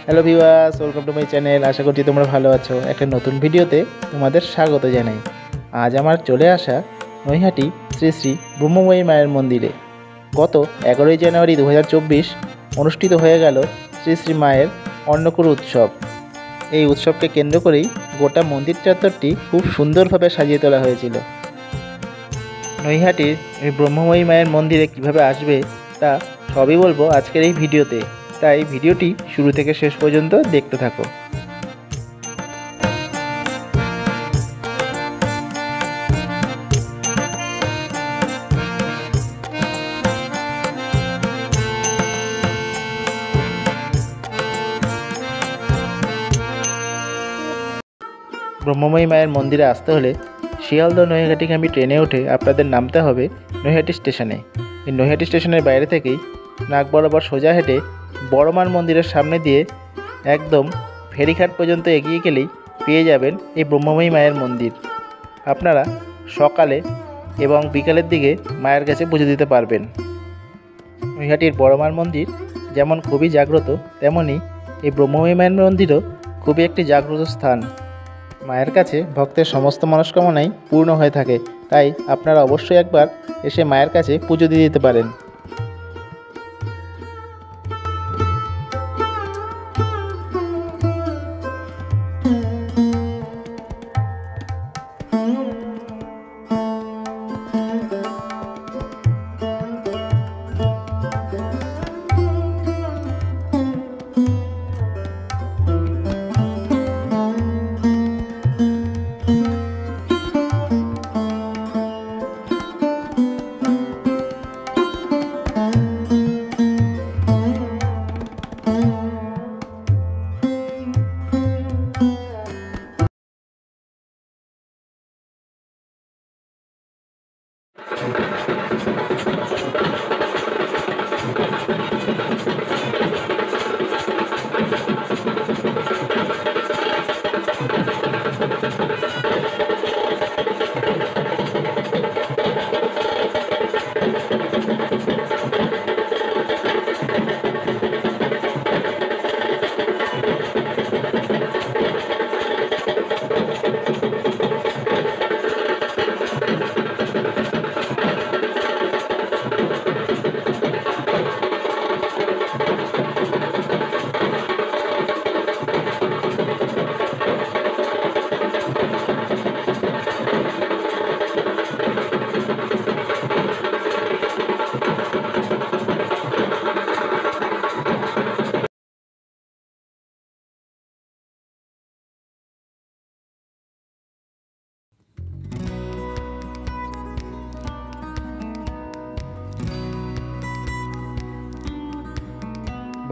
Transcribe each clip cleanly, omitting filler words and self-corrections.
Hello viewers, welcome to my channel. আশা করছি তোমরা ভালো আছো। একটা নতুন ভিডিওতে তোমাদের স্বাগত জানাই। আজ আমার চলে আসা নৈহাটি শ্রী শ্রী ব্রহ্মময়ী মায়ের মন্দিরে। গত 11ই জানুয়ারি 2024 অনুষ্ঠিত হয়ে গেল শ্রী শ্রী মায়ের অন্নকূট উৎসব। এই উৎসবকে কেন্দ্র করেই গোটা মন্দির চত্বরটি খুব সুন্দরভাবে সাজিয়ে তোলা হয়েছিল। নৈহাটির এই ব্রহ্মময়ী মায়ের মন্দিরে কিভাবে আসবে তা সবই বলবো আজকের এই ভিডিওতে, তাই ভিডিওটি শুরু থেকে শেষ পর্যন্ত দেখতে থাকো। ব্রহ্মময়ী মায়ের মন্দিরে আসতে হলে শিয়ালদহ নৈহাটিগামী ট্রেনে উঠে আপনাদের নামতে হবে নৈহাটি স্টেশনে। এই নৈহাটি স্টেশনের বাইরে থেকেই নাক বরাবর সোজা হেঁটে বড়মার মন্দিরের সামনে দিয়ে একদম ফেরিঘাট পর্যন্ত এগিয়ে গেলেই পেয়ে যাবেন এই ব্রহ্মময়ী মায়ের মন্দির। আপনারা সকালে এবং বিকালের দিকে মায়ের কাছে পুজো দিতে পারবেন। নৈহাটির বড়মার মন্দির যেমন খুবই জাগ্রত, তেমনই এই ব্রহ্মময়ী মায়ের মন্দিরও খুবই একটি জাগ্রত স্থান। মায়ের কাছে ভক্তের সমস্ত মনস্কামনাই পূর্ণ হয়ে থাকে, তাই আপনারা অবশ্যই একবার এসে মায়ের কাছে পুজো দিয়ে দিতে পারেন।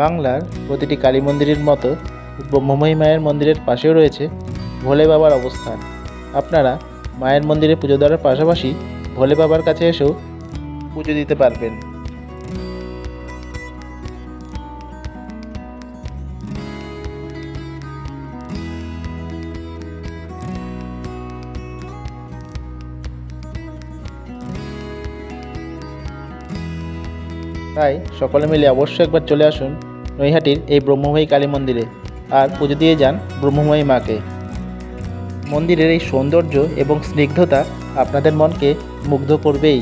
বাংলার প্রতিটি কালী মন্দিরের মতো ব্রহ্মময়ী মায়ের মন্দিরের পাশেও রয়েছে ভোলে বাবার অবস্থান। আপনারা মায়ের মন্দিরে পুজো দেওয়ার পাশাপাশি ভোলে বাবার কাছে এসেও পুজো দিতে পারবেন। তাই সকলে মিলে অবশ্যই একবার চলে আসুন নৈহাটির এই ব্রহ্মময়ী কালী মন্দিরে আর পুজো দিয়ে যান ব্রহ্মময়ী মাকে। মন্দিরের এই সৌন্দর্য এবং স্নিগ্ধতা আপনাদের মনকে মুগ্ধ করবেই।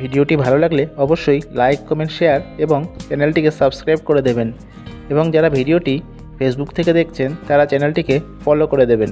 ভিডিওটি ভালো লাগলে অবশ্যই লাইক, কমেন্ট, শেয়ার এবং চ্যানেলটিকে সাবস্ক্রাইব করে দেবেন এবং যারা ভিডিওটি ফেসবুক থেকে দেখছেন তারা চ্যানেলটিকে ফলো করে দেবেন।